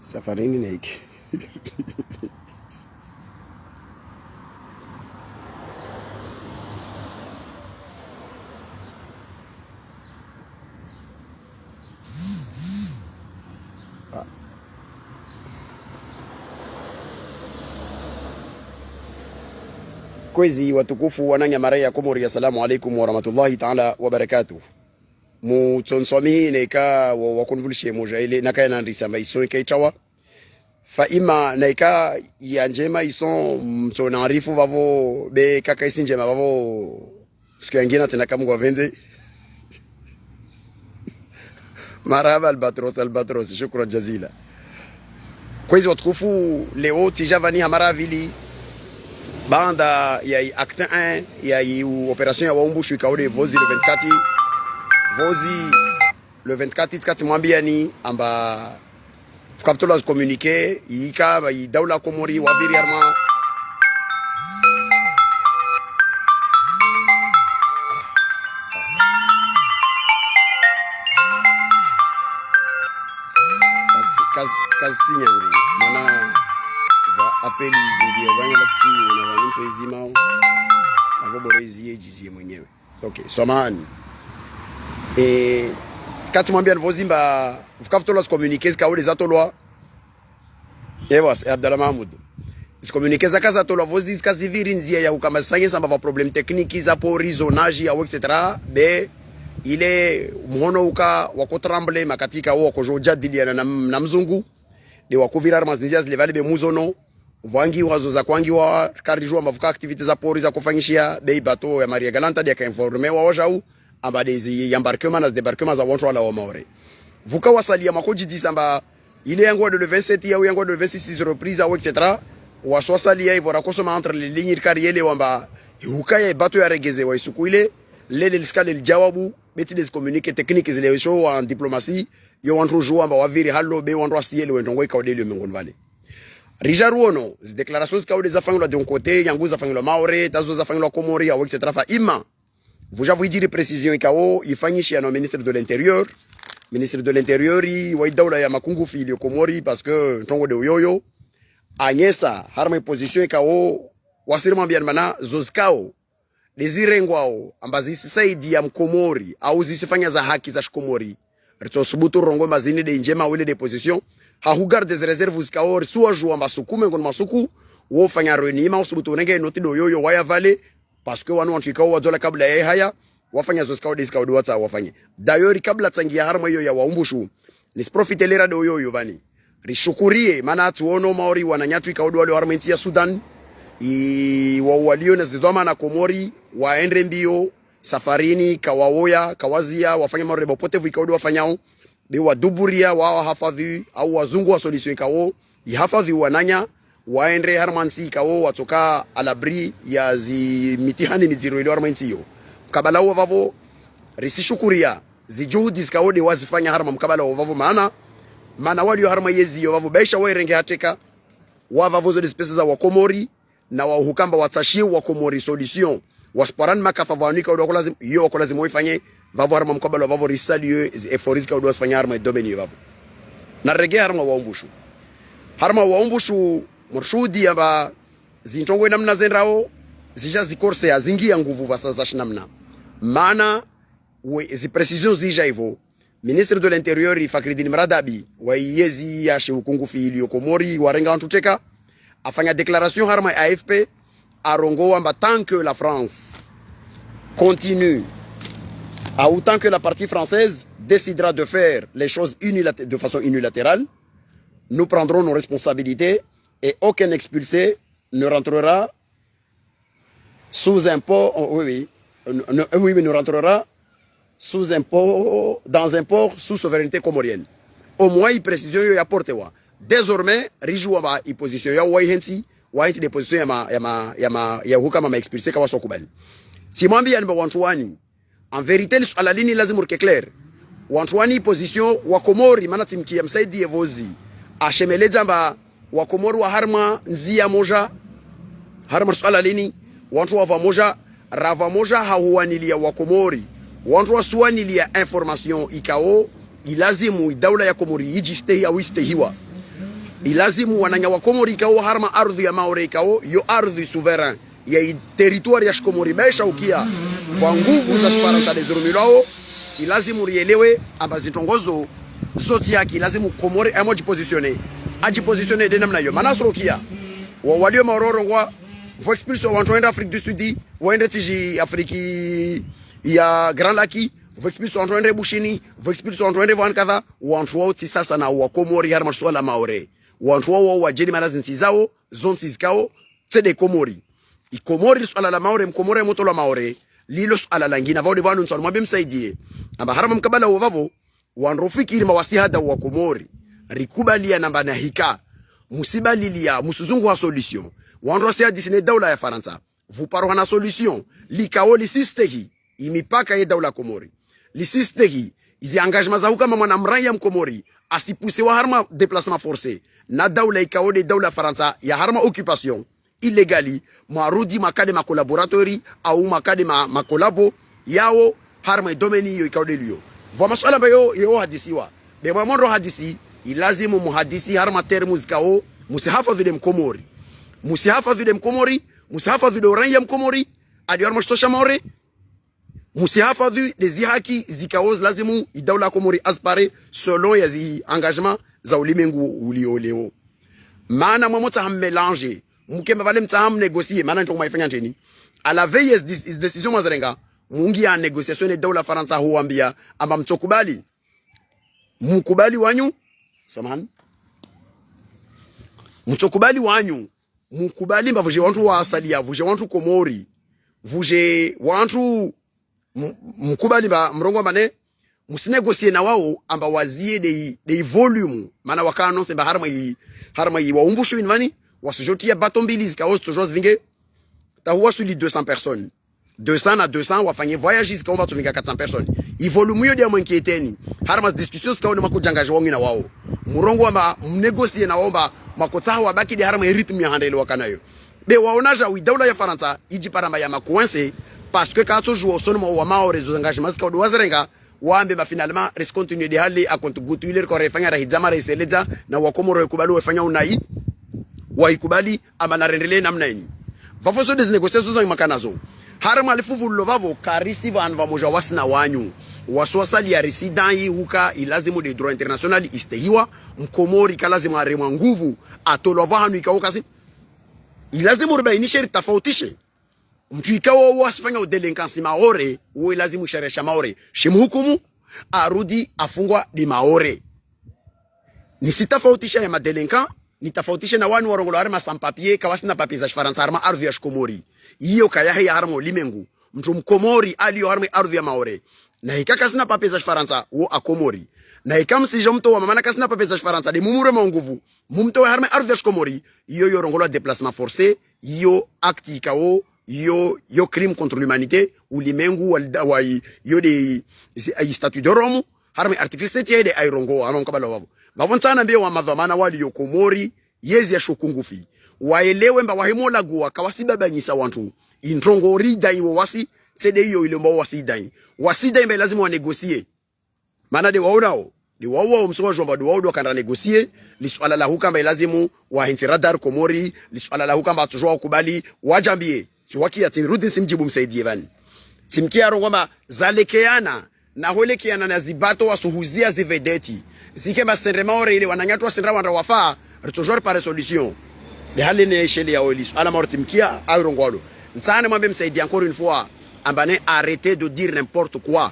safarini naiki kwezi watukufu wananyamara ya Komori. Assalamu alaikum wa rahmatullahi ta'ala wa barakatuh. Mu tsonsomi neka wa konvulshe moja ile naka yanandisa maiso ikaitawa fa ima neka ya njema ison mtsona arifu vavo be kaka isi njema vavo siku yangina tena kama kwa venze marhaba albatros shukran jazila. Kwezi watukufu leo tijavani hamara vili banda ya acte 1 ya operation ya Waumbushu ikaode vozi le 24 vozi le 24 kati mwambia ni amba fukaptola z communiquer yika ba daula Komori wa viri arma kasi yangu mana va appeli zingi wanya laksi na wanuncho izimao avoborizie jizie mwenyewe. Okay, samahani. Skati mwambia nvozimba fukaptola z communiquer kaole zatolwa ewas Abdallah Mahmoud z communiquer zakaza tolwa vozi skazi viri nzia ya ukama sanye samba va problem technique za pori zonage ya etc. be ile mhono uka wakotremble makatika wako jojadilia na mzungu de wakuvira armazizia zile vale be muzono vangi wazo za kwangi wa karijua mavuka activite za pori za kufanyishia bei bato ya Maria Galanta dia ka informe wa wajau amba des embarquements na débarquements za watu wala wa maore vuka wasalia makoji disamba ile yango de le 27 ya yango de le 26 reprise au etc. waswasalia ivora kosoma entre les lignes kariele wamba hukaya bato ya regeze wa isuku ile lele liskale lijawabu beti des communiquer techniques zile show en diplomatie yo wantro joa amba waviri hallo be wandro asiele wendongo ikaudele mengoni vale rijaruono zi déclarations kaudi za fangwa de un côté yangu za fangwa maore tazo za fangwa Komori au etc. fa ima vous avez dit précision ikao ifanyishi ya no ministre de l'intérieur i wa daula ya makungu fili Komori parce que ntongo de uyoyo anyesa harma position ikao wasirima bien mana zozkao lezirengwao ambazi saidi ya Mkomori au zisifanya za haki za Komori rito subutu rongo mazini de njema wile de position ha hugar des réserves zikao suwa jua masukume ngon masuku wo fanya renima subutu nenge noti do yoyo waya vale parce que wanu wanchikao wazola kabla ya haya wafanya zoskao diskao do wata wafanye dayori kabla tangia harma hiyo ya Waumbushu ni profite lera do yoyo vani rishukurie maana tuono maori wananyatu ikao do wale harma ya Sudan walio na zidoma na Komori waende mbio safarini kawaoya kawazia wafanya marebo potevu ikao wafanyao be waduburia wao hafadhi au wazungu wa solution ikao ihafadhi wananya waende harmansi ikao watoka alabri ya zi mitihani miziro ile harmansi hiyo kabala wavo risishukuria zijuhudi zikao de wazifanya harma mkabala wavo maana walio harma yezi wavo baisha wairenge hateka wavo zo pesa za Komori na wahukamba watashie wa Komori solution wasparan makafavanika udo lazima yo ko lazima ifanye vavo harma mkabala vavo risalue efforts ka udo wasfanya harma domeni vavo na rege harma Waumbushu murshudi aba zintongo namna zenrao zija zikorse azingia nguvu vasaza shinamna maana zi precision zija hivyo ministre de l'intérieur Fakhreddin Mradabi wa yezi ya shiukungu fili Komori warenga antuteka afanya déclaration harma AFP arongo amba tant que la France continue autant que la partie française décidera de faire les choses de façon unilatérale, nous prendrons nos responsabilités et aucun expulsé ne rentrera sous impôt ne rentrera sous impôt dans un port sous souveraineté comorienne. Au moins il précise yo ya porte wa désormais rijuwa ba i position ya wa hensi de position ya hukama ma expulsé kawa sokubali si mwambi ya wantuani en vérité à la ligne lazima urke clair wantuani position wa Komori maana timkia msaidi evozi ashemeleza mba wa Komori wa harma nzia moja harma swala lini wantu wa moja rava moja hauanilia wa Komori wantu wa suanilia information ikao ilazimu daula ya Komori yijiste au istehiwa ilazimu wananya wa Komori kao harma ardhi ya Maore kao yo ardhi souverain ya territoire ya Komori baisha ukia kwa nguvu za Faransa de Zurumilao. Ilazimu rielewe amba zitongozo zoti yake ilazimu Komori ajipositionner de namna yo manasro kia wa walio maororo ngwa vo expulse wa watu Afrique du Sud waende tiji Afriki ya Grand Laki vo expulse wa watu Bushini vo expulse wa watu Vankadha watu wao sasa na wa Komori harma swala Maore watu wao wajeli marazinsi zao zonti zikao tsede Komori ikomori swala la Maore mkomore moto la Maore lilo swala langina vao de vanu nsano mwambie msaidie amba harama mkabala wavavo wanrofikiri mawasihada wa Komori rikubalia namba na hika musibalilia musuzungu wa solution wanrosia disine daula ya Faransa vuparo na solution likao lisisteki imipaka ya daula Komori lisisteki izi engagement za hukama mwana mraya mkomori asipuse wa harma déplacement forcé na daula ikao de daula Faransa ya harma occupation illégali marudi makade ma collaboratori au makade ma collabo yao harma domeni yo ikao de liyo vwa maswala bayo yo hadisiwa de mwamondo hadisi ilazimu muhadisi harma termu zikao musihafadhi de mkomori musihafadhi de mkomori musihafadhi de oranja mkomori adi harma shtosha Maore musihafadhi de zihaki zikao lazimu idaula Komori aspare selon ya zi engagement za ulimengu ulio leo maana mwamota hammelange mukemba vale mtaham négocier maana ndio maifanya nteni à la veille des décisions mazarenga mungi ya négociation ne daula Faransa huambia amba mtokubali mukubali wanyu samahani mtokubali wanyu mukubali mba vuje wantu wa asali ya vuje wantu Komori vuje wantu mukubali ba mrongo mane musinegocier na wao amba wazie de volume maana wakano semba harma yi waumbushu invani wasujotia baton mbili zikaos toujours vinge tahuwa suli 200 personnes 200 na 200 wafanye voyage zikawa batumika 400 personnes ivolume yo dia mwenketeni harma discussions zikawa ni makujangaje wangi na wao murongo amba mnegocie na wao makota wabaki de harma rythme ya handele wakanayo be waonaja widaula ya Faransa iji parama ya makuense parce que quand toujours sonoma wa Maore zo engagements zikawa wazarenga waambe ba finalement res continue de hali a compte gutuiler ko refanya rahizama reseleza na wakomoro yakubali wafanya unai waikubali ama narendele namna ini vafoso des négociations za makanazo harama alifuvu lovavo karisi van vamoja wasina wanyu waswasali ya residai huka ilazimu de droit international istehiwa mkomori kalazimu aremwa nguvu atolova hanu ikawokasi ilazimu rubainishe tafautishe mtu ikawa wasifanya udelinkansi Maore uwe lazimu sharesha Maore shimhukumu arudi afungwa di Maore nisitafautisha ya madelinkan nitafautishe na wanu warongolo harma sans papier kawasina papier za Faransa harma ardhi ya Komori hiyo kayahe ya harma limengu mtu mkomori aliyo harma ardhi ya Maore na hikaka sina papier za Faransa wo akomori na ikamsija mtu wa mamana kasina papier za Faransa de mumure manguvu mumto harma ardhi ya Komori hiyo yorongolo déplacement forcé hiyo acte ikao yo crime contre l'humanité ulimengu wa yo de statut de Rome harma article 7 de airongo anon kabala wabo bavonsana mbie wa madhamana wali yo Komori yezi ya shokungufi waelewe mba wahimola guwa kawasibabanyisa wantu intongori dai wasi sede hiyo ile mba wasida mba lazima wanegosie maana de waonao de wawo msoa jomba de wawo kanda negosie liswala la hukamba lazimu wa radar Komori liswala la hukamba tujua kubali wajambie siwaki atirudi simjibu msaidie vani simkia rongoma zalekeana na holekeana na zibato wasuhuzia zivedeti zikema sendrema ore ile wananyatwa sendra wanda wafa toujours par solution de hali ne sheli ya olis ala mortimkia ayrongolo nsane mwambe msaidie encore une fois ambane arrêtez de dire n'importe quoi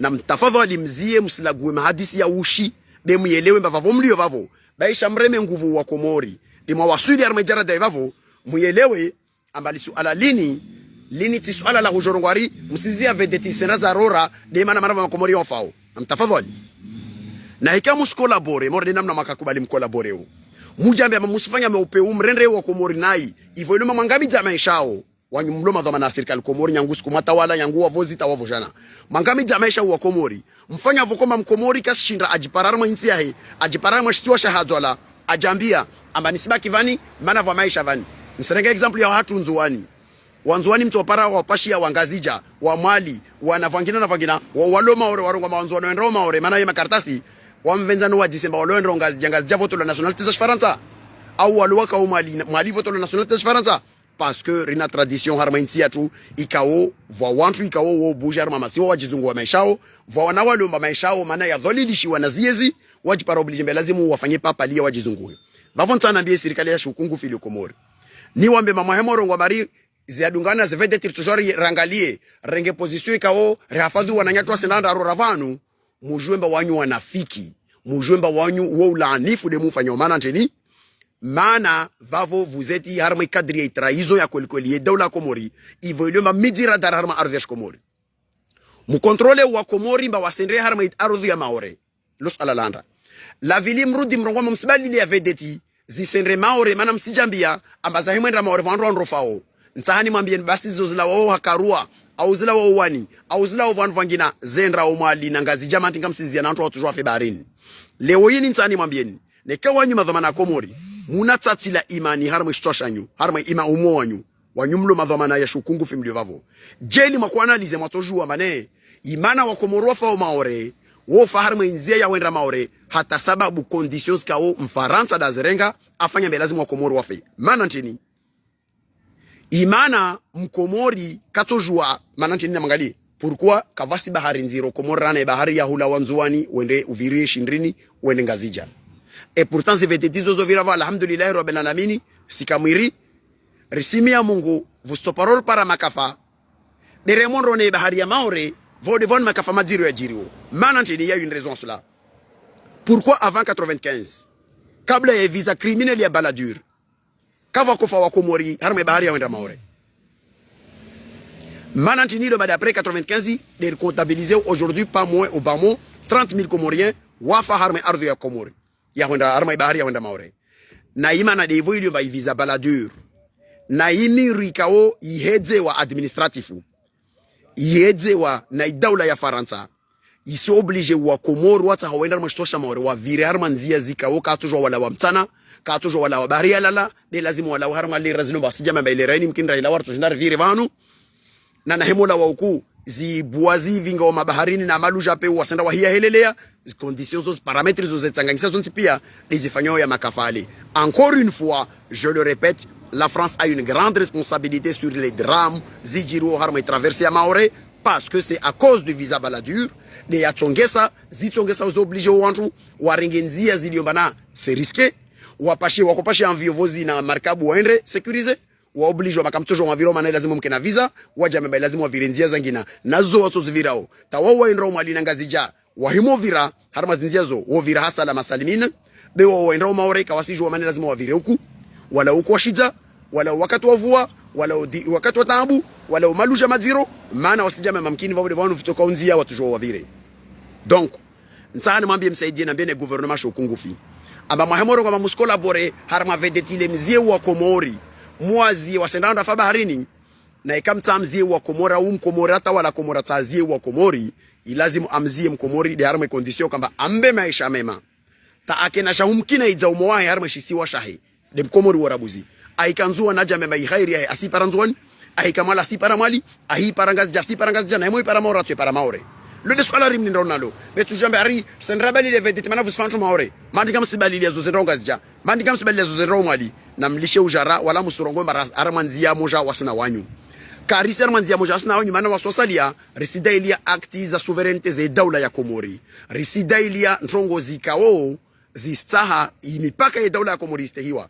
na mtafadhali mzie msilague mahadisi ya ushi be muelewe mbavavo mlio vavo baisha mreme nguvu wa Komori de mwasuli armejara da vavo muelewe ambali suala lini tisuala la hujorongwari msizia vedeti sena za rora de mana marava Komori ofao mtafadhali na hika muskolabore morde namna makakubali mkolaboreo mujambe ama musifanya meupe umrendre wa Komori nai ivo iluma mangami jama ishao wanyumloma dhamana serikali Komori nyangu siku matawala nyangu wavozi tawavojana mangami jama ishao wa Komori mfanya vokoma mkomori kashinda ajipararma insi yahe ajipararma shtiwa shahadzwala ajambia amba nisibaki vani mana vwa maisha vani niserenge example ya watu nzuani wanzuani mtu wapara wapashia wangazija wa mwali wanavangina na vangina waloma ore warongwa wanzuani wendro maore maana yema karatasi wamvenza no wa Disemba waloendra ngazi javo to la nationalité za Faransa au walwaka au mali voto la nationalité za Faransa parce que rina tradition harma insi atu ikao vwa wantu ikao wo bujar mama siwa wajizungu wa maishao vwa wanawali wa maishao maana ya dhalilishi wanaziezi wajipara oblige mbele lazimu wafanye papa lia wajizungu bavonta na mbie serikali ya shukungu fili Komori ni wambe mama hemoro ngwabari ziadungana zivede tirtujori rangalie renge position ikao rehafadhu wananyatwa senanda aroravanu mujwemba wanyu wanafiki mujwemba wanyu wo ulaanifu de mufanya maana nteni mana vavo vous êtes harma kadri trahison ya kolkolier dawla Komori ivoile ma midira dar harma ardhesh Komori mu controle wa Komori mba wasendre harma ardhi ya maore los alalanda la vili mrudi mrongo msibali ile ya vedeti zisendre maore mana msijambia ambaza hemenda maore vanro ndrofao nsahani mwambie basi zozila wao hakarua au zila wao wani au zila wao vangina zendra au mali na ngazi jamanti ngamsizia na watu watujwa fe baharini leo yini nsahani mwambieni nekawanyu madhamana Komori munatsatila imani harma ishtoshanyu harma ima umo wanyu mlo madhamana ya shukungu fimlio vavo jeli makwana lize matojua mane imana wa Komoro fa o maore wo fa harma inzia ya wenda maore hata sababu conditions kao mfaransa da zerenga afanya mbelazimu wa Komoro wafe mana ntini imana mkomori katojua mana ntini na mangali pourquoi kavasi bahari nziro Komorana bahari ya hula wanzuani wende uviri shindrini wende ngazija. Et pourtant ces vététisos ovirava alhamdulillah rabbil alamin sikamwiri risimia Mungu vustoparol para makafa deremon ne bahari ya maore vodevon makafa madiro ya jiriwo manante il y a une raison à cela. Pourquoi avant 95 kabla ya visa criminel ya baladur kava kofa wa Komori harme bahari ya wenda maore manante ni le après 95 de comptabiliser aujourd'hui pas moins au bas mot 30 000 Comoriens wafa harme ardhi ya Komori ya wenda arma bahari ya wenda maore na imana de voilio ba visa baladur na imi rikao ihedze wa administratifu ihedze wa na idawla ya Faransa iso oblige wa Komoro wata hawenda mshtosha maore wa vire harma nzia zikao katujwa wala wa mtana katujwa wala wa bahari ya lala de lazimu wala wa harma le razilo basijama ba ile raini mkinra ila warto jindar vire vanu na hemola wa uku zibuazi vinga wa mabaharini na maluja pe wasenda wa hiya helelea conditions os paramètres os etsangangisa zonti pia les ya makafali. Encore une fois, je le répète, la France a une grande responsabilité sur les drames zijiru harma traversé à Maore parce que c'est à cause du visa baladur de yatsongesa zitsongesa os obligé wantu waringenzia ziliombana c'est risqué wapashi wakopashi en viovozi na markabu waendre sécurisé wa oblige wa makamtojo wa viroma na lazima mkena visa waja mbele lazima wa virenzia zangina nazo waso zivirao tawawa indro mali ngazija wa himovira harma zinziazo wo vira hasala masalimina be wa indro maore kawasijwa mane lazima wa vire huku wala huku washiza wala wakati wa vua wala wakati wa taabu wala malusha maziro maana wasijama mamkini vao vanu kutoka unzia watujwa wa vire. Donc nsana mwambie msaidie na mbene gouvernement shokungufi amba mahemoro kwa muskola bore harma vedetile mzie wa Komori mwazi wasendanda fa baharini na ikamtamzie wa Komora Komora hata wala Komora tazie wa Komori ilazimu amzie mkomori de harma condition kamba ambe maisha mema ta akena shahumkina iza umowahi harma shisiwa shahi de mkomori warabuzi aikanzua naja mema ikhairi asiparanzwani aikamala asiparamali ahiparangazi jasiparangazi jana hemo iparamora tu paramaore le de solari mni ronaldo betu jambe ari senrabali le vedete mana vusfantu maore mandi kam sibali le zozenronga zija mandi kam sibali le zozenromali na mlishe ujara wala musurongo mara aramanzia moja wasina wanyu karisa aramanzia moja wasina wanyu mana wasosalia risida ilia akti za souverainete za daula ya Komori risida ilia ntongo zikao zistaha imipaka ya daula ya Komori istehiwa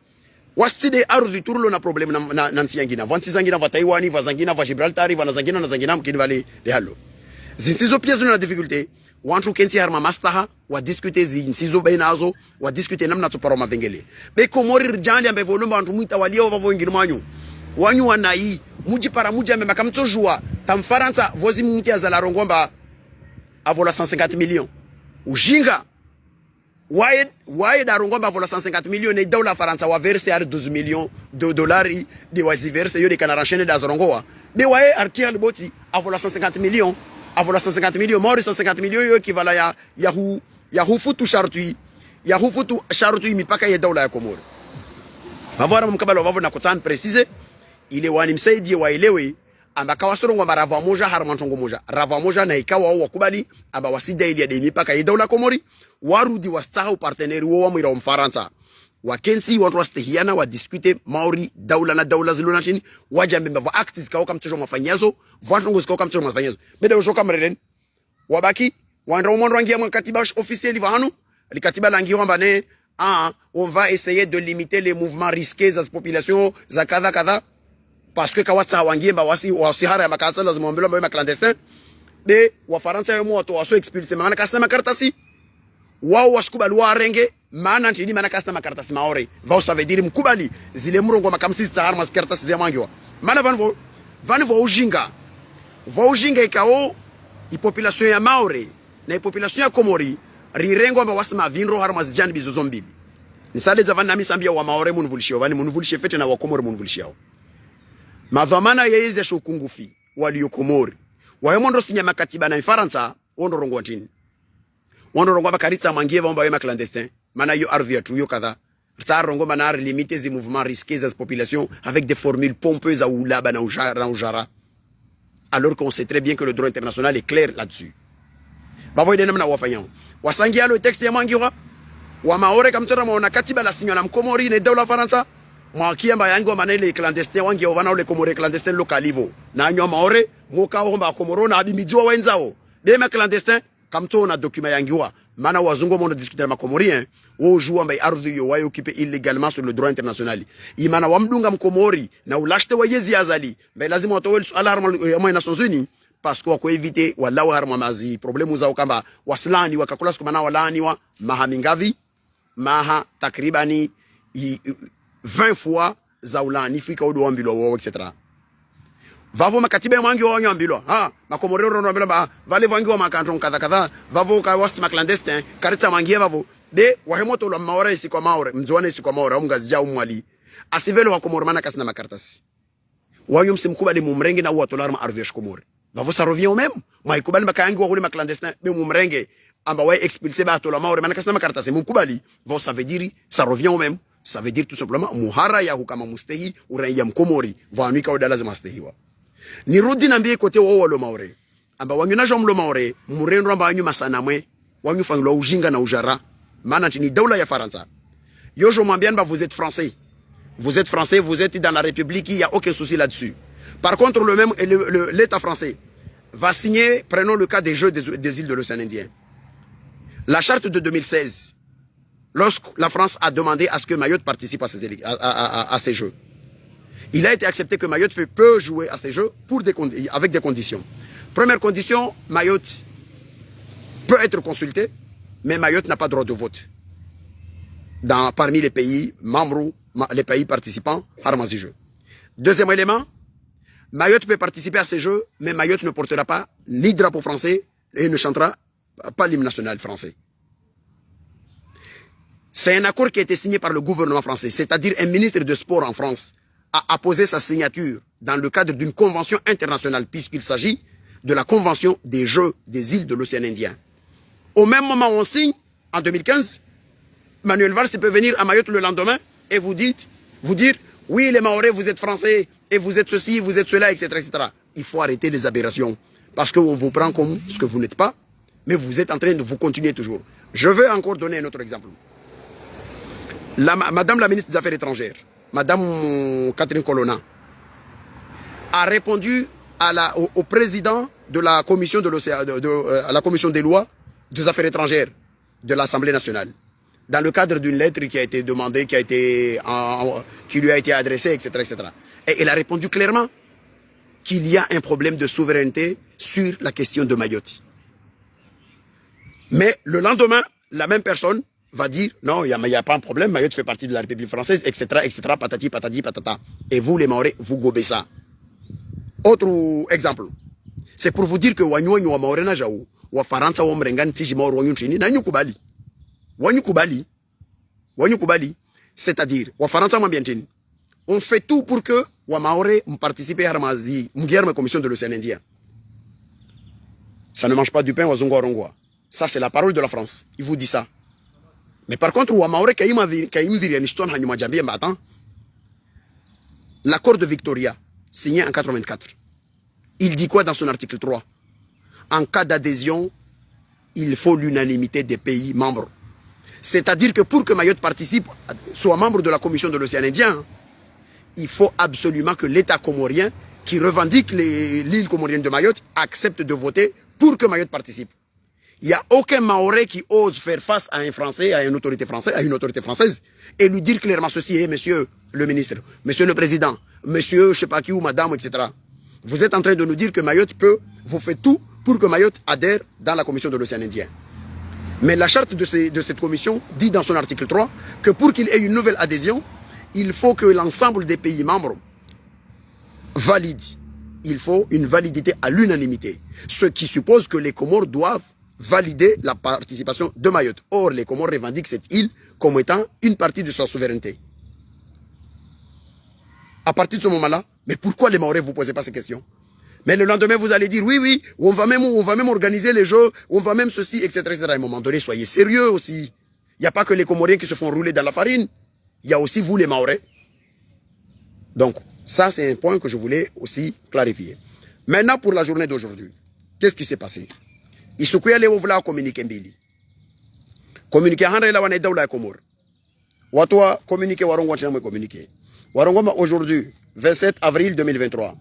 waside ardhi turulo na problem na nsi yangina vansi zangina va Taiwan va zangina va Gibraltar va zangina na zangina mkini vale de hallo zinsizo pièces na difficulté wantu kensi harma mastaha wa discuter zinsizo bainazo wa discuter namna tuparo mavengele be Komori rijali ambe volumba wantu muita walio vavo wengine mwanyu wanyu wanai muji para muji ambe makamtojua tamfaransa vozi mki azala rongomba avola 150 millions ujinga waye da rongomba avola 150 millions ne daula Faransa wa verse ar 12 millions de dollars de wazi verse yo de kanarachene da zorongoa be waye artial boti avola 150 millions avola 150 millions mori 150 millions yo equivalent ya hufutu shartui mipaka ya daula ya Komori bavara mkabala wavo na kutan precise ile wani msaidie waelewe amba kawasorongo marava moja harmantongo moja rava moja na ikawa au wakubali amba wasida ili ya demi paka yedaula Komori warudi wastaha partenaire wo wa mwira Mfaransa wakensi watu wastehiana wa discute maori daula na daula zilona chini wajambe mba acts kao kama mtoto mafanyazo vantongo zikao kama mtoto mafanyazo beda ushoka mrelen wabaki wandra umondo wangia mkatiba officiel vahanu likatiba langi wamba ne on va essayer de limiter les mouvements risqués za population za kadha kadha parce que kawatsa wangiemba wasihara ya makasa lazima mbele mbele clandestin de wa Faransa yemo watu waso expulser maana kasa makartasi wao washikubali warenge maana ntini maana kasa makartasi maore va ça veut dire mkubali zile murongo makamsi za armas kartasi za mangiwa maana vanvo ujinga ikao i population ya maore na i population ya Komori rirengo amba wasima vinro armas jani bizozo mbili nisale za vana misambia wa maore munvulishio vani munvulishie fete na wa Komori munvulishio madhamana yeyeze shokungufi walio Komori wahemondo sinya makatiba na Faransa wondo rongo ntini wondo rongo bakaritsa mangie vamba wema clandestin mana yo ardhi tu yo kadha ça rongo mana limiter ces mouvements risqués des populations avec des formules pompeuses à oulaba na ujara alors qu'on sait très bien que le droit international est clair là-dessus bavoide namna wafanyao wasangia le texte ya mangiwa wa maore kamtora maona katiba la sinya na Mkomori ne dola Faransa mwakiamba yango manele clandestin wangi ovana ole Komori clandestin lokalivo na nyo maore moka omba Komoro na abimidziwa wenzao dema clandestin kamto na document yangiwa mana wazungu mondo discuter ma Komorien wo joua mbay ardhi yo wayo occupé illégalement sur le droit international imana wamdunga Mkomori na ulashte wayezi azali mbay lazima watowel alarm ya Nations Unies parce que wako éviter wala harma mazi problemu zao kamba waslani wakakula siku mana walani wa mahamingavi maha takribani 20 fois za ulani fika odo wambilo wo etc. Vavo makatiba mwangi wa nyambilo makomorero rono mbilo ba vale vangi wa makanton kadha kadha vavo ka wast clandestin karitsa mangie vavo de wahemoto la maore isi kwa maore mzwane isi kwa maore ungazi jao mwali asivelo wa Komormana kasina makartasi wanyu msimkubali mumrenge na uwa tolarma ardhi ya Komori vavo ça revient au même mwaikubali makayangi wa huli clandestin be mumrenge amba wa expulser ba tola maore mana kasina makartasi mumkubali vavo ça veut dire ça revient au même. Ça veut dire tout simplement muhara ya hukama mustehi uraia Mkomori vanuika odala za mastehiwa nirudi nambie kote wao lo maore amba wanyu na jomlo maore murendo amba wanyu masana mwe wanyu fanglo ujinga na ujara maana ni daula ya Faransa yo je m'ambiane ba vous êtes français vous êtes dans la République il y a aucun souci là-dessus par contre le même l'état français va signer prenons le cas des jeux des îles de l'océan Indien la charte de 2016 lorsque la France a demandé à ce que Mayotte participe à ces jeux. Il a été accepté que Mayotte peut jouer à ces jeux avec des conditions. Première condition, Mayotte peut être consulté, mais Mayotte n'a pas droit de vote. Parmi les pays membres, les pays participants à ces jeux. Deuxième élément, Mayotte peut participer à ces jeux, mais Mayotte ne portera pas ni drapeau français et ne chantera pas l'hymne national français. C'est un accord qui a été signé par le gouvernement français, c'est-à-dire un ministre de sport en France a apposé sa signature dans le cadre d'une convention internationale puisqu'il s'agit de la convention des Jeux des îles de l'océan Indien. Au même moment où on signe, en 2015, Manuel Valls peut venir à Mayotte le lendemain et vous dire, oui les Mahorais vous êtes français et vous êtes ceci, vous êtes cela, etc. etc. Il faut arrêter les aberrations parce qu'on vous prend comme ce que vous n'êtes pas, mais vous êtes en train de vous continuer toujours. Je veux encore donner un autre exemple. Madame la ministre des Affaires étrangères, Madame Catherine Colonna, a répondu au président de la commission à la commission des lois des affaires étrangères de l'Assemblée nationale, dans le cadre d'une lettre qui a été demandée, qui lui a été adressée, etc., etc. Et elle a répondu clairement qu'il y a un problème de souveraineté sur la question de Mayotte. Mais le lendemain, la même personne va dire non, il n'y a pas un problème, Mayotte fait partie de la République française, etc., etc., patati, patati, patata. Et vous, les Mahorais, vous gobez ça. Autre exemple, c'est pour vous dire que Wanyuanyu wa Maore na Jaou, wa Faransa wa Mrengan Tiji Maor Wanyu Chini, na Nyukubali. Wanyukubali. C'est-à-dire, wa Faransa wa Mbiantini. On fait tout pour que wa Maore participe à Ramazi, Mguerme commission de l'océan Indien. Ça ne mange pas du pain, Wazungo Rongwa. Ça, c'est la parole de la France. Il vous dit ça. Mais par contre, l'accord de Victoria, signé en 84, Il dit quoi dans son article 3? En cas d'adhésion, il faut l'unanimité des pays membres. C'est-à-dire que pour que Mayotte participe, soit membre de la Commission de l'océan Indien, il faut absolument que l'État comorien qui revendique l'île comorienne de Mayotte accepte de voter pour que Mayotte participe. Il n'y a aucun Mahorais qui ose faire face à un Français, à une autorité française, et lui dire clairement ceci, monsieur le ministre, monsieur le président, monsieur je sais pas qui ou madame, etc. Vous êtes en train de nous dire que Mayotte peut, vous faites tout pour que Mayotte adhère dans la Commission de l'océan Indien. Mais la charte de cette commission dit dans son article 3 que pour qu'il ait une nouvelle adhésion, il faut que l'ensemble des pays membres valident. Il faut une validité à l'unanimité. Ce qui suppose que les Comores doivent valider la participation de Mayotte. Or, les Comores revendiquent cette île comme étant une partie de sa souveraineté. À partir de ce moment-là, mais pourquoi les Mahorais ne vous posez pas ces questions? Mais le lendemain, vous allez dire, oui, oui, on va même organiser les jeux, on va même ceci, etc., etc. À un moment donné, soyez sérieux aussi. Il n'y a pas que les Comoriens qui se font rouler dans la farine. Il y a aussi vous, les Mahorais. Donc, ça, c'est un point que je voulais aussi clarifier. Maintenant, pour la journée d'aujourd'hui, qu'est-ce qui s'est passé? Il se couille à communiquer mbili. Communiquer, han la wane daula Comore. Watwa communiquer warongo chama communiquer. Warongo aujourd'hui, 27 avril 2023.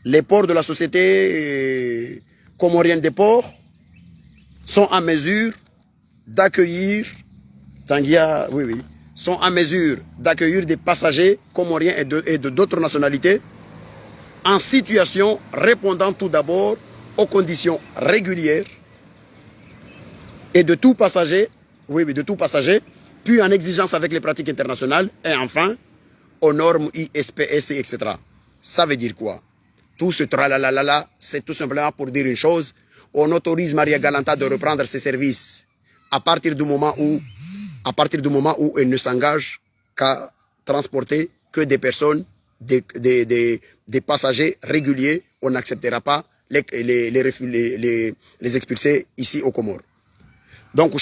Les ports de la société comorienne des ports sont en mesure d'accueillir, Tanguia, oui, oui, sont en mesure d'accueillir des passagers comoriens et de d'autres nationalités en situation répondant tout d'abord aux conditions régulières et de tout passager, oui, oui, de tout passager, puis en exigence avec les pratiques internationales et enfin aux normes ISPS, etc. Ça veut dire quoi? Tout ce tralalala, c'est tout simplement pour dire une chose. On autorise Maria Galanta de reprendre ses services à partir du moment où elle ne s'engage qu'à transporter que des personnes, des passagers réguliers. On n'acceptera pas les expulser ici aux Comores. Donc,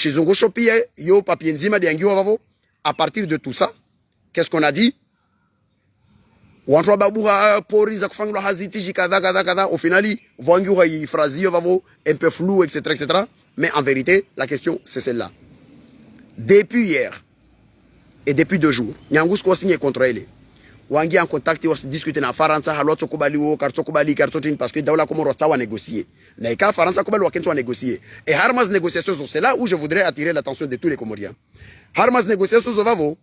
à partir de tout ça, qu'est-ce qu'on a dit? Au final, un peu flou, etc., etc. Mais en vérité, la question, c'est celle-là. Depuis hier et depuis 2 jours, Nyangus ko signé contre elle. Wangi en contact, on discuter na Faransa, halot sokobali o kartokobali kartotin parce que Daoula Comoro ça va négocier. Mais quand Faransa kobali wa kenso négocier. Et harmas négociations, c'est là où je voudrais attirer l'attention de tous les Comoriens. Harmas négociations ovavo.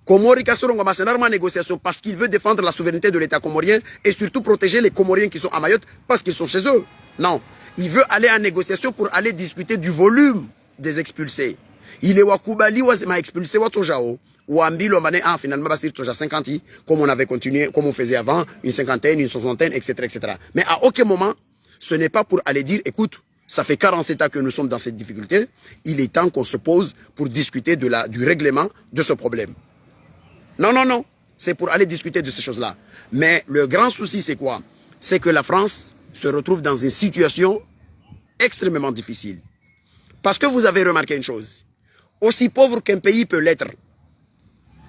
Comori Kassorongo Massenarma négociation parce qu'il veut défendre la souveraineté de l'État comorien et surtout protéger les Comoriens qui sont à Mayotte parce qu'ils sont chez eux. Non, il veut aller en négociation pour aller discuter du volume des expulsés. Il est Wakubali m'a expulsé Watojao. Wambilo Mané a finalement basé Toja 50 comme on avait continué, comme on faisait avant, une cinquantaine, une soixantaine, etc., etc. Mais à aucun moment, ce n'est pas pour aller dire, écoute, ça fait 47 ans que nous sommes dans cette difficulté. Il est temps qu'on se pose pour discuter du règlement de ce problème. Non, non, non. C'est pour aller discuter de ces choses-là. Mais le grand souci, c'est quoi? C'est que la France se retrouve dans une situation extrêmement difficile. Parce que vous avez remarqué une chose. Aussi pauvre qu'un pays peut l'être,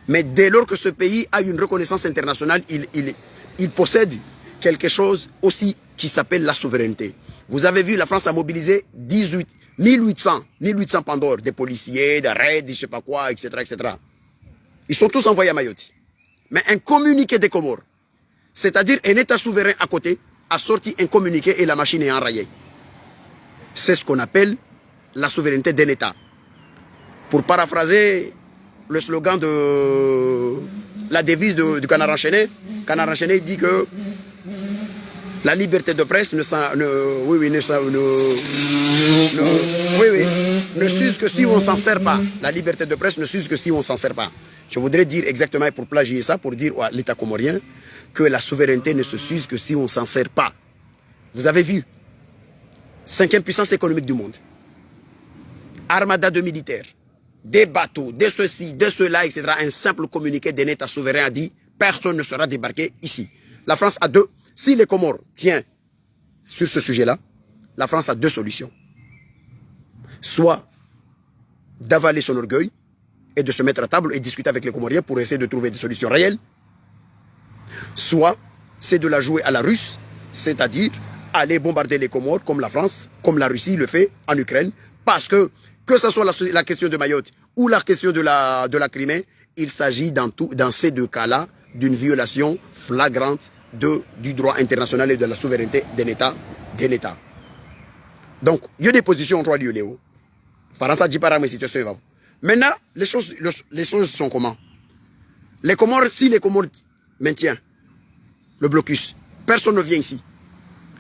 mais dès lors que ce pays a une reconnaissance internationale, il possède quelque chose aussi qui s'appelle la souveraineté. Vous avez vu, la France a mobilisé 1800 Pandores, des policiers, des raids, je ne sais pas quoi, etc., etc. Ils sont tous envoyés à Mayotte. Mais un communiqué des Comores, c'est-à-dire un État souverain à côté, a sorti un communiqué et la machine est enrayée. C'est ce qu'on appelle la souveraineté d'un État. Pour paraphraser le slogan de la devise du Canard enchaîné dit que la liberté de presse ne s'use que si on s'en sert pas. La liberté de presse ne s'use que si on s'en sert pas. Je voudrais dire exactement, pour plagier ça, pour dire à l'État comorien que la souveraineté ne se s'use que si on s'en sert pas. Vous avez vu, 5e puissance économique du monde, armada de militaires, des bateaux, de ceci, de cela, etc. Un simple communiqué d'un État souverain a dit personne ne sera débarqué ici. La France a deux. Si les Comores tient sur ce sujet-là, la France a 2 solutions. Soit d'avaler son orgueil et de se mettre à table et discuter avec les Comoriens pour essayer de trouver des solutions réelles. Soit c'est de la jouer à la russe c'est-à-dire aller bombarder les Comores comme la France, comme la Russie le fait en Ukraine, parce que ce soit la question de Mayotte ou la question de la Crimée, il s'agit dans ces deux cas-là d'une violation flagrante du droit international et de la souveraineté d'un État. Donc, il y a des positions en droit lieu, Léo. France dit pas mes situations. Maintenant, les choses sont comment? Les Comores, si les Comores maintiennent le blocus, personne ne vient ici.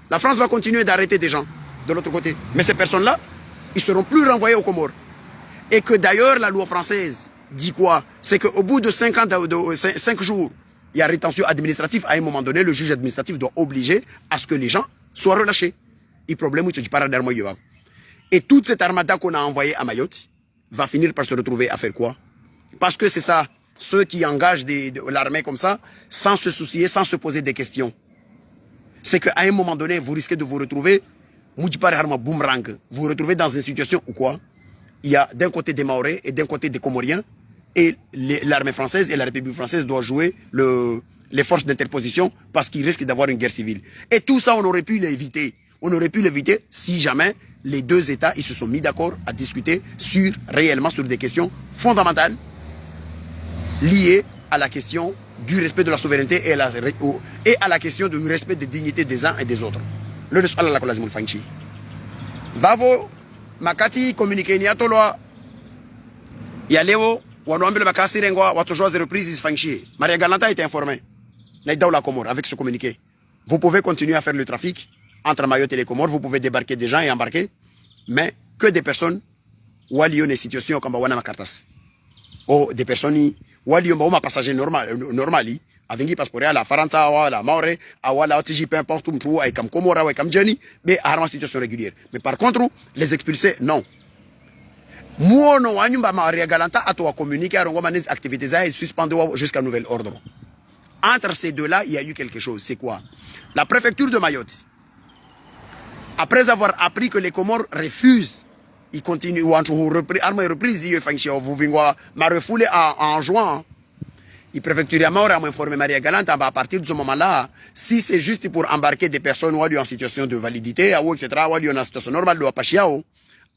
La France va continuer d'arrêter des gens de l'autre côté. Mais ces personnes-là, ils ne seront plus renvoyés aux Comores. Et que d'ailleurs, la loi française dit quoi? C'est qu'au bout de 5 jours, il y a rétention administrative. À un moment donné, le juge administratif doit obliger à ce que les gens soient relâchés. Et problème, et toute cette armada qu'on a envoyée à Mayotte va finir par se retrouver à faire quoi? Parce que c'est ça, ceux qui engagent l'armée comme ça, sans se soucier, sans se poser des questions. C'est qu'à un moment donné, vous risquez de vous retrouver, vous vous retrouvez dans une situation où quoi? Il y a d'un côté des Maorais et d'un côté des Comoriens, et l'armée française et la République française doivent jouer les forces d'interposition parce qu'ils risquent d'avoir une guerre civile. Et tout ça, on aurait pu l'éviter. On aurait pu l'éviter si jamais les deux États ils se sont mis d'accord à discuter réellement sur des questions fondamentales liées à la question du respect de la souveraineté et à la question du respect de dignité des uns et des autres. Le reçu la kolazimul fanchi. Vavo makati communiqué ni atolwa ya leo wanaambia bakasi rengwa watu joueurs de reprise fanchi. Maria Galanta a été informée. La Comore avec ce communiqué. Vous pouvez continuer à faire le trafic entre Mayotte et les Comores, vous pouvez débarquer des gens et embarquer, mais que des personnes où il y a une situation comme Wana Makartas. Ou des personnes où il y a un passager normal, avec un passeport à la Faranta, à la Maure, à la OTJ, peu importe où, avec comme Comora, avec comme Jenny, mais à une situation régulière. Mais par contre, les expulser, non. Moi, non, Maria Galanta a communiqué à des activités et suspendu jusqu'à nouvel ordre. Entre ces deux-là, il y a eu quelque chose. C'est quoi? La préfecture de Mayotte, après avoir appris que les Comores refusent, ils continuent, ou entre armes reprises, m'a refoulé en juin. Il préfecture à mort, à m'informer Maria Galante, à partir de ce moment-là, si c'est juste pour embarquer des personnes ou en situation de validité, etc., ou en situation normale,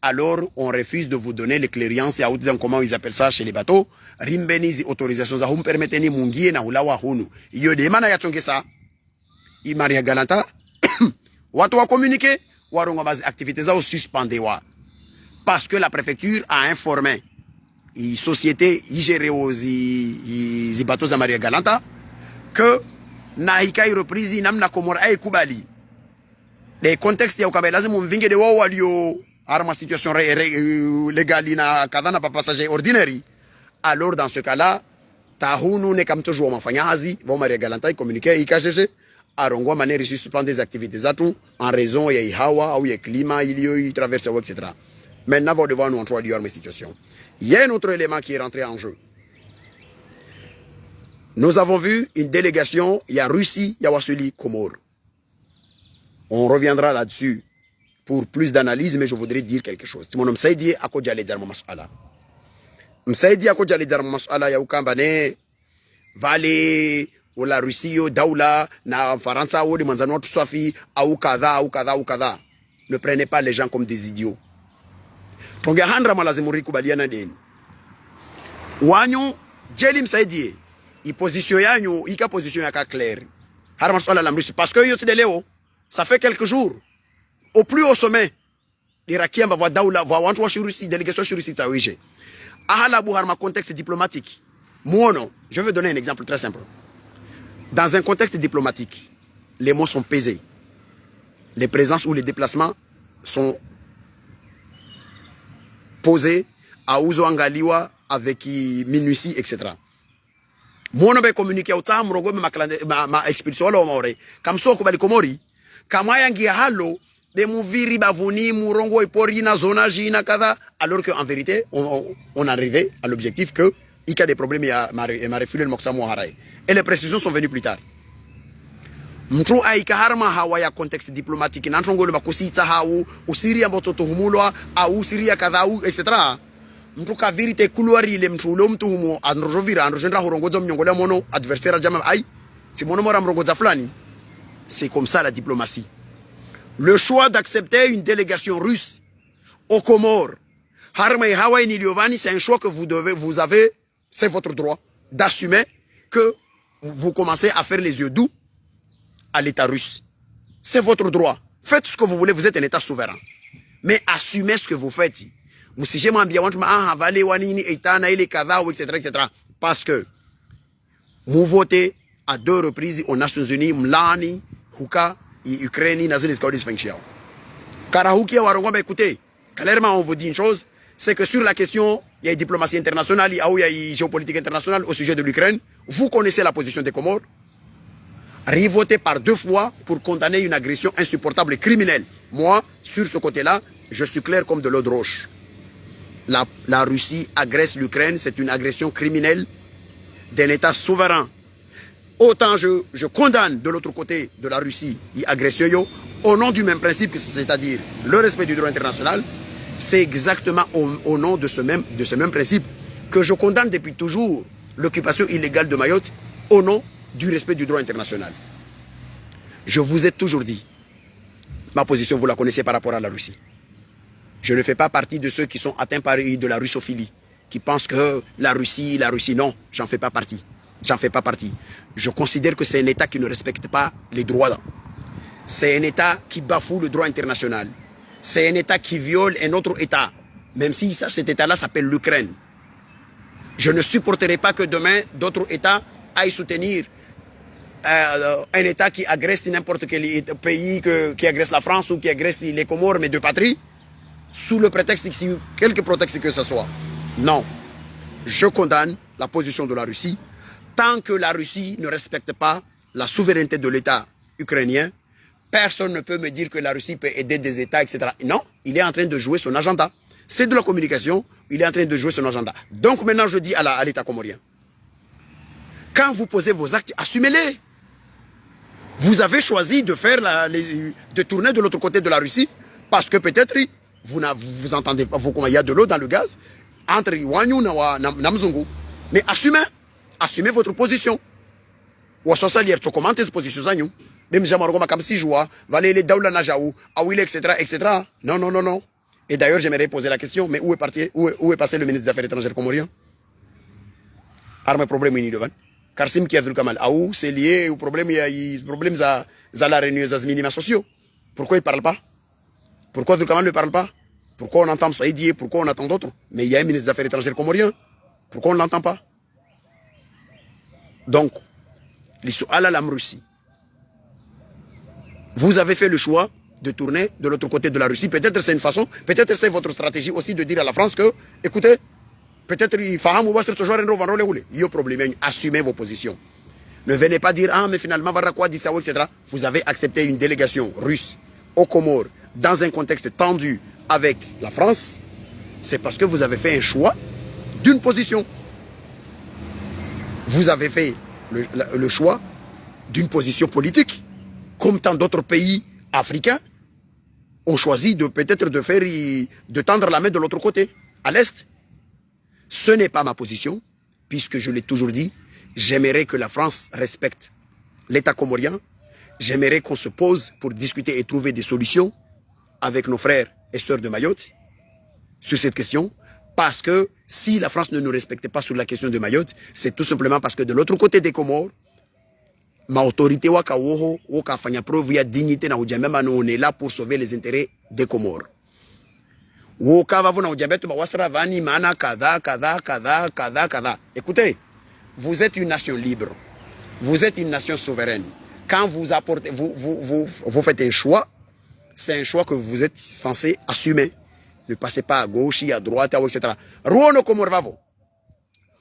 alors on refuse de vous donner les clérances, comment ils appellent ça chez les bateaux, rimbenizi autorisation, ça vous permet de mungie na hulawa hunu. Il y a des manas ya tongue ça. Il Maria Galanta, watu wa communiquer, activités suspendées parce que la préfecture a informé la société gérée aux bateaux de Maria Galanta que naika reprise namna Komora ay kubali les contextes ya ukabela lazima mvinge de wao walio arma situation légale na kadhana pa passager ordinaire. Alors dans ce cas-là tahunu ne comme toujours mafanyazi vont Maria Galanta communiquer ikajeje arongwa maneri suspendre des activités zatu en raison ya ihawa ou ya climat il traverse etc. Maintenant va devoir nous introduire mes situations. Il y a un autre élément qui est rentré en jeu. Nous avons vu une délégation, il y a Russie, il y a Wassuli, Comores. On reviendra là-dessus pour plus d'analyse, mais je voudrais dire quelque chose. Si mon homme Saïdi a kodja les armes mas'ala. Msaidi a kodja les armes mas'ala ya ukambane vale ou la Russie ou daula na Faransa ou de manzano tout safi ou kada. Ne prenez pas les gens comme des idiots. Tonga handra malazimuri kubaliana deni. Wanyu jeli Msaidi i position yanyu ika position yaka claire. Harma swala la Russie parce que yote de leo ça fait quelques jours au plus haut sommet l'Irakien va voir daula va wantu wa Russie délégation Russie tawishe. Ahala bu harma contexte diplomatique. Moi non, je vais donner un exemple très simple. Dans un contexte diplomatique, les mots sont pesés. Les présences ou les déplacements sont posés à Ouzo Angaliwa avec minutie, etc. Moi, je vais communiquer au temps, ma expulsion, comme ça, comme les Comori, comme yangi halo, de mouviri bavuni, mourongo et porina, zonage, kada, alors qu'en vérité, on arrivait à l'objectif que, il y a des problèmes, et m'a refilé le Moksamo Harai. Et les précisions sont venues plus tard. Mtro aika harma hawa ya contexte diplomatique nantongo le bakosita hawu usiria bototo humulwa au siria kadhau etc. Mtro ka vérité couloiri le mtro lo mtu humo androvira androjendra horongozo mnyongola mono adversaire jama ai si mono mora mrongoza fulani C'est comme ça la diplomatie. Le choix d'accepter une délégation russe aux Comores, c'est un choix que vous avez, c'est votre droit d'assumer que vous commencez à faire les yeux doux à l'État russe. C'est votre droit. Faites ce que vous voulez, vous êtes un État souverain. Mais assumez ce que vous faites. Parce que vous votez à 2 reprises aux Nations Unies, Mlani, Huka, et Ukraine, Nazis, écoutez, clairement on vous dit une chose, c'est que sur la question, il y a une diplomatie internationale, il y a une géopolitique internationale au sujet de l'Ukraine. Vous connaissez la position des Comores. Rivoter par 2 fois pour condamner une agression insupportable et criminelle. Moi, sur ce côté-là, je suis clair comme de l'eau de roche. La Russie agresse l'Ukraine, c'est une agression criminelle d'un État souverain. Autant je condamne de l'autre côté de la Russie l'agression au nom du même principe, c'est-à-dire le respect du droit international. C'est exactement au nom de ce même principe que je condamne depuis toujours l'occupation illégale de Mayotte au nom du respect du droit international. Je vous ai toujours dit, ma position, vous la connaissez par rapport à la Russie. Je ne fais pas partie de ceux qui sont atteints par de la russophilie, qui pensent que la Russie, non, j'en fais pas partie. J'en fais pas partie. Je considère que c'est un État qui ne respecte pas les droits. C'est un État qui bafoue le droit international. C'est un État qui viole un autre État, même si cet État-là s'appelle l'Ukraine. Je ne supporterai pas que demain, d'autres États aillent soutenir un État qui agresse n'importe quel pays, qui agresse la France ou qui agresse les Comores, mes 2 patries, sous le prétexte, quelque prétexte que ce soit. Non. Je condamne la position de la Russie. Tant que la Russie ne respecte pas la souveraineté de l'État ukrainien, personne ne peut me dire que la Russie peut aider des États, etc. Non, il est en train de jouer son agenda. C'est de la communication, il est en train de jouer son agenda. Donc maintenant, je dis à l'État comorien, quand vous posez vos actes, assumez-les. Vous avez choisi de de tourner de l'autre côté de la Russie parce que peut-être vous entendez pas, il y a de l'eau dans le gaz entre Iwanyu et Namzungu. Mais assumez votre position. Ou associer tu commentes cette position ça nous. Même jamais comme si joie, valer les daoula najaou, awile etc. Non. Et d'ailleurs j'aimerais poser la question, mais où est passé le ministre des Affaires étrangères comorien? Arme problème ni devant. Karsim qui a vu Kamal, c'est lié au problème, il y a problème à la réunion des minima sociaux. Pourquoi il ne parle pas? Pourquoi Abdul Kamal ne parle pas? Pourquoi on entend Saïdier? Pourquoi on attend d'autres? Mais il y a un ministre des Affaires étrangères comorien. Pourquoi on ne l'entend pas? Donc, l'Issoala la Russie. Vous avez fait le choix de tourner de l'autre côté de la Russie. Peut-être c'est une façon, peut-être c'est votre stratégie aussi de dire à la France que, écoutez, peut-être il faut un problème, assumez vos positions. Ne venez pas dire, ah mais finalement, etc. Vous avez accepté une délégation russe aux Comores dans un contexte tendu avec la France. C'est parce que vous avez fait un choix d'une position. Vous avez fait le choix d'une position politique, comme tant d'autres pays africains ont choisi de peut-être de tendre la main de l'autre côté, à l'Est. Ce n'est pas ma position, puisque je l'ai toujours dit, j'aimerais que la France respecte l'État comorien, j'aimerais qu'on se pose pour discuter et trouver des solutions avec nos frères et sœurs de Mayotte sur cette question, parce que si la France ne nous respecte pas sur la question de Mayotte, c'est tout simplement parce que de l'autre côté des Comores, ma autorité waka fanya preuve ya dignité na ujamema, on est là pour sauver les intérêts des Comores. Écoutez, vous êtes une nation libre, vous êtes une nation souveraine. Quand vous apportez, vous faites un choix, c'est un choix que vous êtes censé assumer. Ne passez pas à gauche, à droite, etc. Ruono Komorvavo.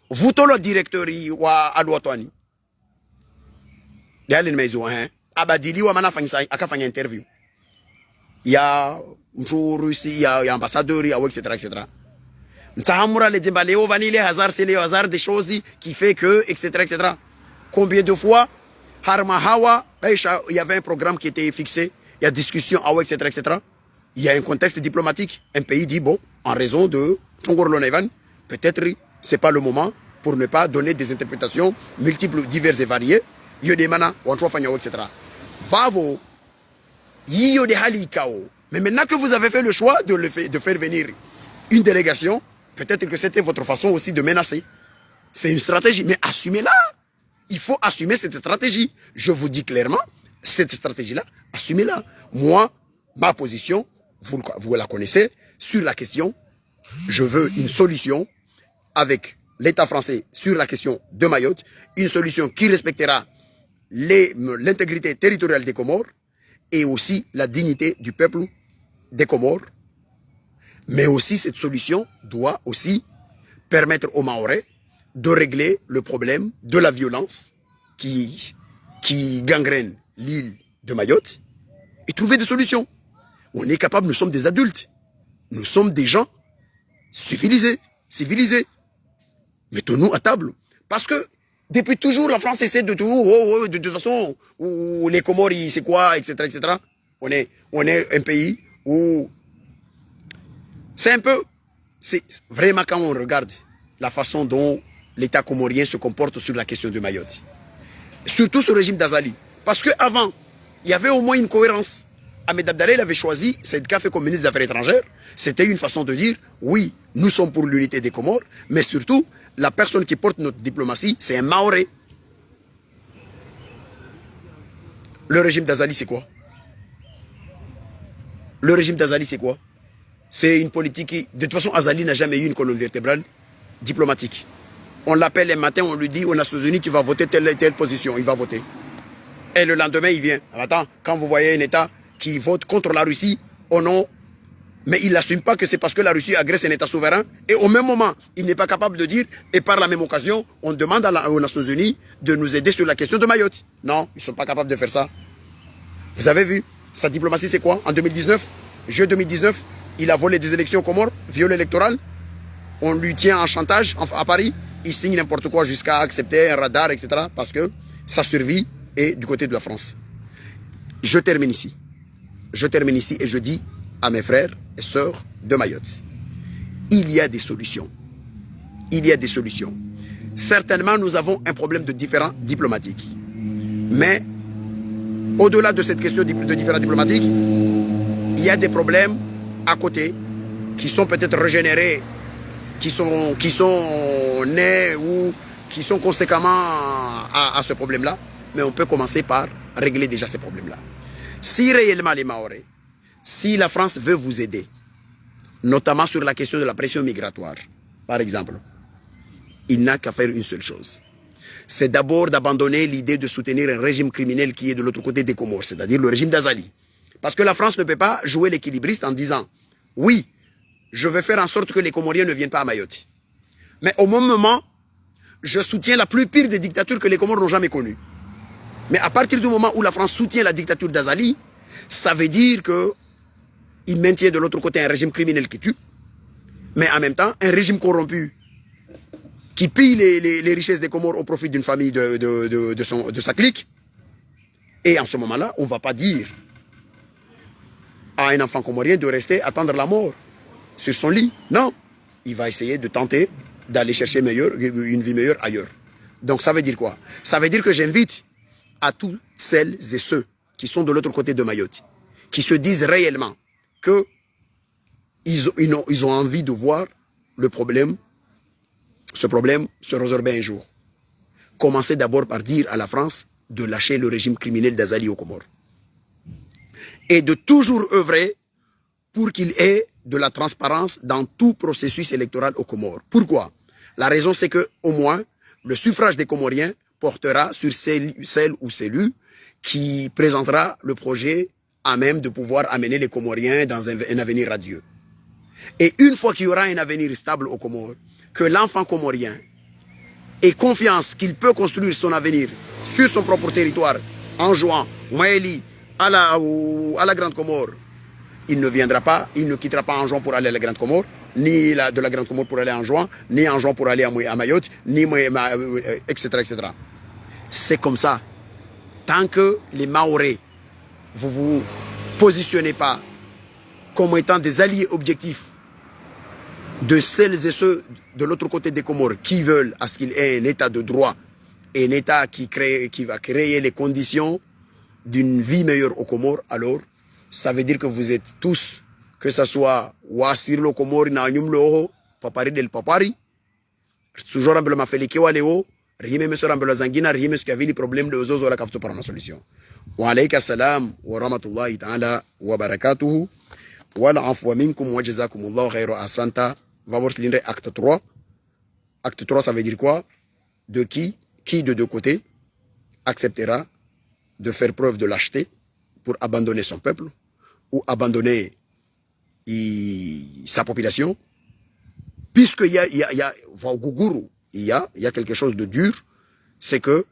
Vous le directeur à l'Ouatouani. D'ailleurs, maison, Abadili wa mana fanya akafanya interview. Il y a Russie, il y a ambassadeur, etc. Mtahamura le Djembaleo vanille hasard, c'est le hasard des choses qui fait que, etc. Combien de fois, Harmahawa, il y avait un programme qui était fixé, il y a discussion, etc. Il y a un contexte diplomatique. Un pays dit, bon, en raison de Tongorlonevan, peut-être c'est pas le moment pour ne pas donner des interprétations multiples, diverses et variées. Yodemana, etc. Vavo, Yiyo de Halikao. Mais maintenant que vous avez fait le choix de faire venir une délégation, peut-être que c'était votre façon aussi de menacer. C'est une stratégie, mais assumez-la. Il faut assumer cette stratégie. Je vous dis clairement, cette stratégie-là, assumez-la. Moi, ma position, vous la connaissez, sur la question, je veux une solution avec l'État français sur la question de Mayotte, une solution qui respectera l'intégrité territoriale des Comores et aussi la dignité du peuple des Comores. Mais aussi, cette solution doit aussi permettre aux Mahorais de régler le problème de la violence qui gangrène l'île de Mayotte et trouver des solutions. On est capable, nous sommes des adultes. Nous sommes des gens civilisés. Mettons-nous à table. Parce que depuis toujours, la France essaie de tout. De toute façon, les Comores, c'est quoi, etc. On est un pays où c'est un peu... C'est vraiment quand on regarde la façon dont l'État comorien se comporte sur la question de Mayotte. Surtout ce régime d'Azali. Parce qu'avant, il y avait au moins une cohérence. Ahmed Abdallah, il avait choisi Sedka fait comme ministre des Affaires étrangères. C'était une façon de dire, oui, nous sommes pour l'unité des Comores, mais surtout, la personne qui porte notre diplomatie, c'est un Maoré. Le régime d'Azali, c'est quoi? Le régime d'Azali, c'est quoi? C'est une politique qui... De toute façon, Azali n'a jamais eu une colonne vertébrale diplomatique. On l'appelle un matin, on lui dit, aux Nations Unies, tu vas voter telle et telle position. Il va voter. Et le lendemain, il vient. Attends, quand vous voyez un État qui vote contre la Russie, au nom... Mais il n'assume pas que c'est parce que la Russie agresse un État souverain. Et au même moment, il n'est pas capable de dire, et par la même occasion, on demande aux Nations Unies de nous aider sur la question de Mayotte. Non, ils ne sont pas capables de faire ça. Vous avez vu, sa diplomatie, c'est quoi? En 2019, juillet 2019, il a volé des élections aux Comores, viol électoral. On lui tient en chantage à Paris. Il signe n'importe quoi jusqu'à accepter un radar, etc. Parce que sa survie est du côté de la France. Je termine ici. Et je dis à mes frères et sœurs de Mayotte, il y a des solutions. Certainement, nous avons un problème de différends diplomatiques. Mais, au-delà de cette question de différends diplomatiques, il y a des problèmes à côté qui sont peut-être régénérés, qui sont nés ou qui sont conséquemment à ce problème-là. Mais on peut commencer par régler déjà ces problèmes-là. Si réellement les Mahorais, si la France veut vous aider, notamment sur la question de la pression migratoire, par exemple, il n'a qu'à faire une seule chose. C'est d'abord d'abandonner l'idée de soutenir un régime criminel qui est de l'autre côté des Comores, c'est-à-dire le régime d'Azali. Parce que la France ne peut pas jouer l'équilibriste en disant « Oui, je vais faire en sorte que les Comoriens ne viennent pas à Mayotte. » Mais au même moment, je soutiens la plus pire des dictatures que les Comores n'ont jamais connues. Mais à partir du moment où la France soutient la dictature d'Azali, ça veut dire que il maintient de l'autre côté un régime criminel qui tue, mais en même temps, un régime corrompu qui pille les richesses des Comores au profit d'une famille de sa clique. Et en ce moment-là, on ne va pas dire à un enfant comorien de rester attendre la mort sur son lit. Non, il va essayer de tenter d'aller chercher une vie meilleure ailleurs. Donc ça veut dire quoi? Ça veut dire que j'invite à toutes celles et ceux qui sont de l'autre côté de Mayotte, qui se disent réellement qu'ils ont envie de voir ce problème se résorber un jour. Commencez d'abord par dire à la France de lâcher le régime criminel d'Azali aux Comores. Et de toujours œuvrer pour qu'il ait de la transparence dans tout processus électoral aux Comores. Pourquoi? La raison, c'est que au moins, le suffrage des Comoriens portera sur celle ou celui qui présentera le projet à même de pouvoir amener les Comoriens dans un avenir radieux. Et une fois qu'il y aura un avenir stable aux Comores, que l'enfant comorien ait confiance qu'il peut construire son avenir sur son propre territoire, en jouant Maëli à la Grande Comore, il ne viendra pas, il ne quittera pas Anjouan pour aller à la Grande Comore, ni de la Grande Comore pour aller à Anjouan, ni Anjouan pour aller à Mayotte, ni etc. etc. C'est comme ça. Tant que les Mahorais, vous ne vous positionnez pas comme étant des alliés objectifs de celles et ceux de l'autre côté des Comores qui veulent à ce qu'il ait un état de droit et un état qui va créer les conditions d'une vie meilleure aux Comores, alors ça veut dire que vous êtes tous, que ce soit Wasir le Comore, Nanyum le Papari del Papari, toujours un peu ma felike waleo, rime me sera un peu la zangina, rime ce qui avait les problèmes de Ozozo la kafto par ma solution. Wa alayka salam wa rahmatullahi ta'ala wa barakatuhu. Wa l'afwa minkum wa jazakumullahu khairu asanta. Va voir l'indre acte 3. Acte 3, ça veut dire quoi? De qui de deux côtés acceptera de faire preuve de lâcheté pour abandonner son peuple ou abandonner sa population, puisqu'il y a quelque chose de dur, c'est que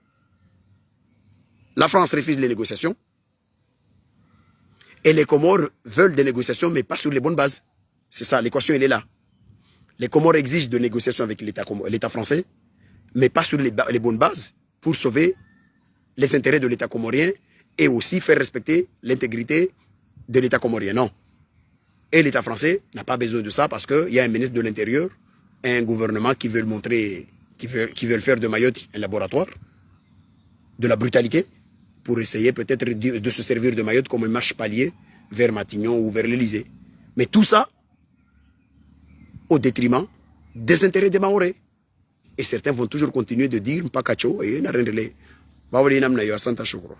la France refuse les négociations et les Comores veulent des négociations, mais pas sur les bonnes bases. C'est ça, l'équation, elle est là. Les Comores exigent des négociations avec l'État français, mais pas sur les bonnes bases pour sauver les intérêts de l'État comorien et aussi faire respecter l'intégrité de l'État comorien. Non. Et l'État français n'a pas besoin de ça parce qu'il y a un ministre de l'Intérieur, un gouvernement qui veut montrer, qui veut faire de Mayotte un laboratoire de la brutalité pour essayer peut-être de se servir de Mayotte comme une marche palier vers Matignon ou vers l'Élysée. Mais tout ça au détriment des intérêts des Mahorais. Et certains vont toujours continuer de dire Mpakacho et Narendele. Bawali namna yo asanta shukro.